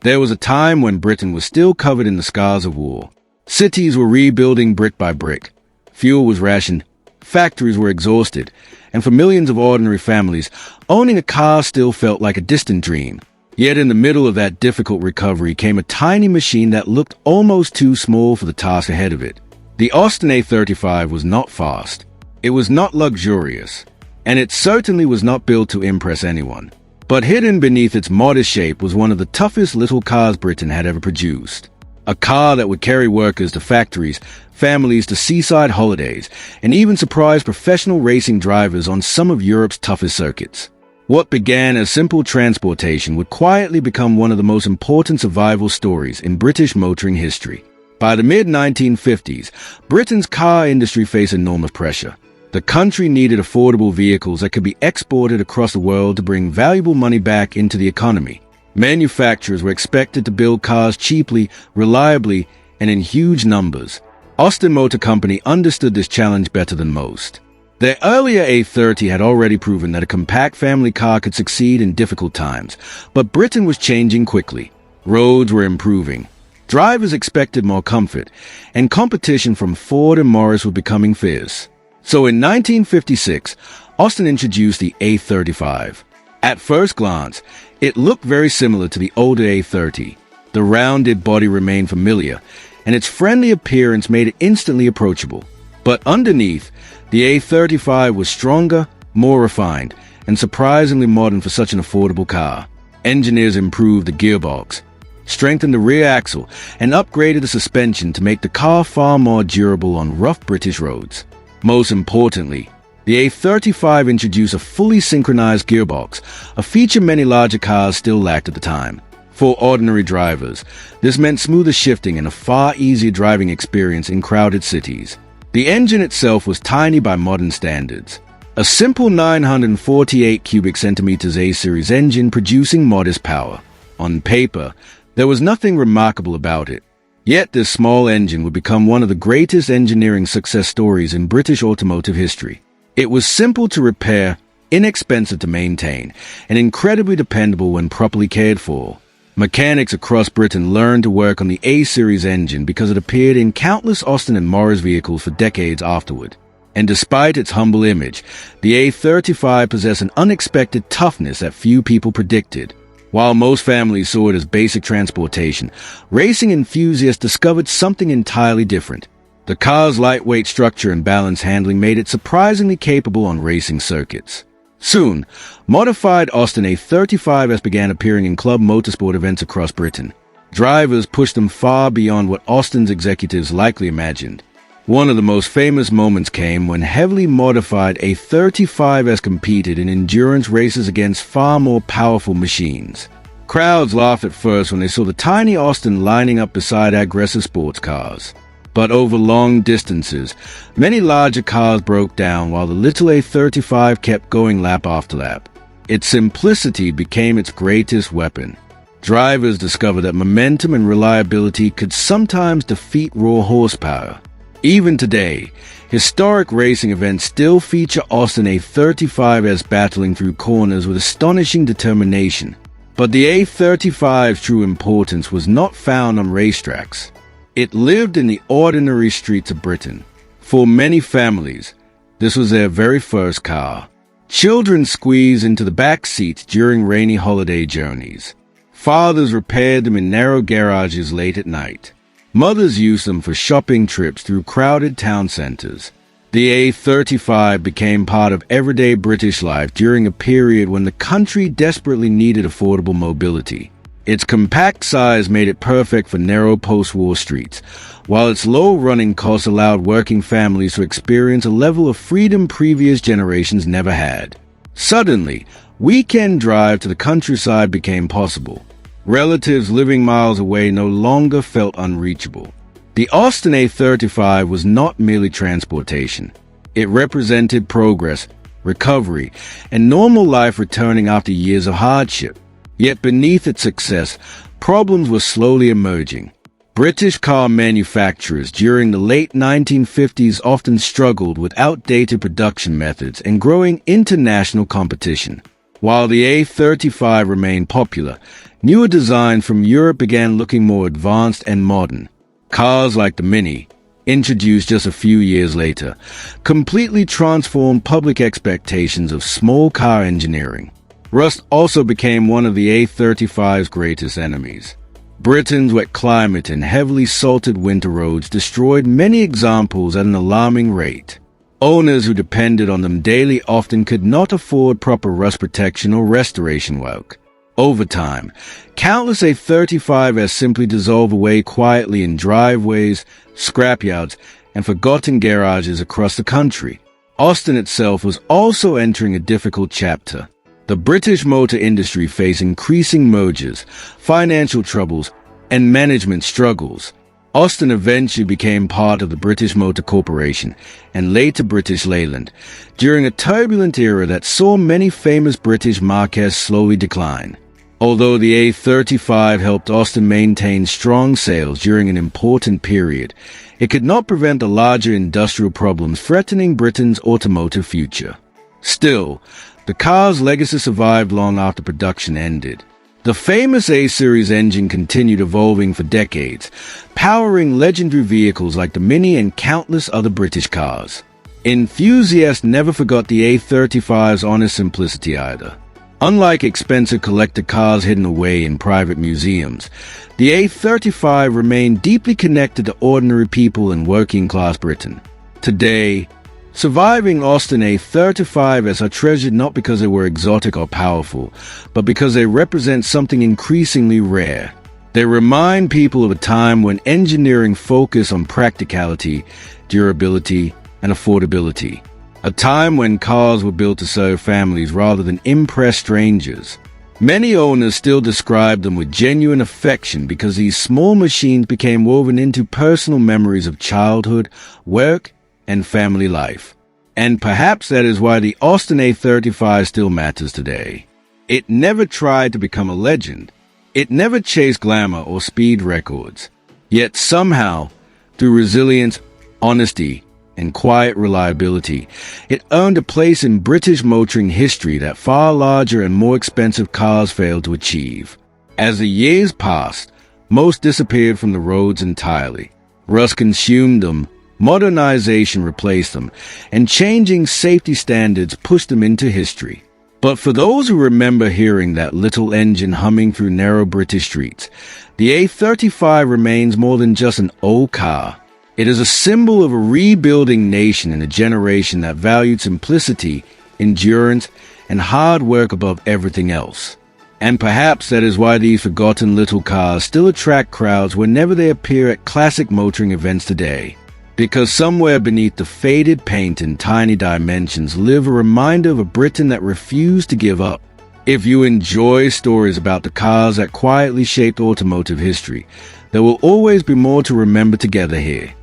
There was a time when Britain was still covered in the scars of war. Cities were rebuilding brick by brick. Fuel was rationed, factories were exhausted, and for millions of ordinary families, owning a car still felt like a distant dream. Yet in the middle of that difficult recovery came a tiny machine that looked almost too small for the task ahead of it. The Austin A35 was not fast. It was not luxurious, and it certainly was not built to impress anyone. But hidden beneath its modest shape was one of the toughest little cars Britain had ever produced. A car that would carry workers to factories, families to seaside holidays, and even surprise professional racing drivers on some of Europe's toughest circuits. What began as simple transportation would quietly become one of the most important survival stories in British motoring history. By the mid-1950s, Britain's car industry faced enormous pressure. The country needed affordable vehicles that could be exported across the world to bring valuable money back into the economy. Manufacturers were expected to build cars cheaply, reliably, and in huge numbers. Austin Motor Company understood this challenge better than most. Their earlier A30 had already proven that a compact family car could succeed in difficult times, but Britain was changing quickly. Roads were improving. Drivers expected more comfort, and competition from Ford and Morris was becoming fierce. So in 1956, Austin introduced the A35. At first glance, it looked very similar to the older A30. The rounded body remained familiar, and its friendly appearance made it instantly approachable. But underneath, the A35 was stronger, more refined, and surprisingly modern for such an affordable car. Engineers improved the gearbox, strengthened the rear axle, and upgraded the suspension to make the car far more durable on rough British roads. Most importantly, the A35 introduced a fully synchronized gearbox, a feature many larger cars still lacked at the time. For ordinary drivers, this meant smoother shifting and a far easier driving experience in crowded cities. The engine itself was tiny by modern standards. A simple 948 cubic centimeters A-series engine producing modest power. On paper, there was nothing remarkable about it. Yet this small engine would become one of the greatest engineering success stories in British automotive history. It was simple to repair, inexpensive to maintain, and incredibly dependable when properly cared for. Mechanics across Britain learned to work on the A-series engine because it appeared in countless Austin and Morris vehicles for decades afterward. And despite its humble image, the A35 possessed an unexpected toughness that few people predicted. While most families saw it as basic transportation, racing enthusiasts discovered something entirely different. The car's lightweight structure and balance handling made it surprisingly capable on racing circuits. Soon, modified Austin A35s began appearing in club motorsport events across Britain. Drivers pushed them far beyond what Austin's executives likely imagined. One of the most famous moments came when heavily modified A35s competed in endurance races against far more powerful machines. Crowds laughed at first when they saw the tiny Austin lining up beside aggressive sports cars. But over long distances, many larger cars broke down while the little A35 kept going lap after lap. Its simplicity became its greatest weapon. Drivers discovered that momentum and reliability could sometimes defeat raw horsepower. Even today, historic racing events still feature Austin A35s battling through corners with astonishing determination. But the A35's true importance was not found on racetracks. It lived in the ordinary streets of Britain. For many families, this was their very first car. Children squeezed into the back seats during rainy holiday journeys. Fathers repaired them in narrow garages late at night. Mothers used them for shopping trips through crowded town centers. The A35 became part of everyday British life during a period when the country desperately needed affordable mobility. Its compact size made it perfect for narrow post-war streets, while its low running costs allowed working families to experience a level of freedom previous generations never had. Suddenly, weekend drive to the countryside became possible. Relatives living miles away no longer felt unreachable. The Austin A35 was not merely transportation. It represented progress, recovery, and normal life returning after years of hardship. Yet beneath its success, problems were slowly emerging. British car manufacturers during the late 1950s often struggled with outdated production methods and growing international competition. While the A35 remained popular, newer designs from Europe began looking more advanced and modern. Cars like the Mini, introduced just a few years later, completely transformed public expectations of small car engineering. Rust also became one of the A35's greatest enemies. Britain's wet climate and heavily salted winter roads destroyed many examples at an alarming rate. Owners who depended on them daily often could not afford proper rust protection or restoration work. Over time, countless A35s simply dissolve away quietly in driveways, scrapyards, and forgotten garages across the country. Austin itself was also entering a difficult chapter. The British motor industry faced increasing mergers, financial troubles, and management struggles. Austin eventually became part of the British Motor Corporation and later British Leyland, during a turbulent era that saw many famous British marques slowly decline. Although the A35 helped Austin maintain strong sales during an important period, it could not prevent the larger industrial problems threatening Britain's automotive future. Still, the car's legacy survived long after production ended. The famous A-Series engine continued evolving for decades, powering legendary vehicles like the Mini and countless other British cars. Enthusiasts never forgot the A35's honest simplicity either. Unlike expensive collector cars hidden away in private museums, the A35 remained deeply connected to ordinary people in working-class Britain. Today, surviving Austin A35s are treasured not because they were exotic or powerful, but because they represent something increasingly rare. They remind people of a time when engineering focused on practicality, durability, and affordability. A time when cars were built to serve families rather than impress strangers. Many owners still describe them with genuine affection because these small machines became woven into personal memories of childhood, work, and family life. And perhaps that is why the Austin A35 still matters today. It never tried to become a legend. It never chased glamour or speed records. Yet somehow, through resilience, honesty, and quiet reliability, it earned a place in British motoring history that far larger and more expensive cars failed to achieve. As the years passed, most disappeared from the roads entirely. Rust consumed them, modernization replaced them, and changing safety standards pushed them into history. But for those who remember hearing that little engine humming through narrow British streets, the A35 remains more than just an old car. It is a symbol of a rebuilding nation and a generation that valued simplicity, endurance, and hard work above everything else. And perhaps that is why these forgotten little cars still attract crowds whenever they appear at classic motoring events today. Because somewhere beneath the faded paint and tiny dimensions live a reminder of a Britain that refused to give up. If you enjoy stories about the cars that quietly shaped automotive history, there will always be more to remember together here.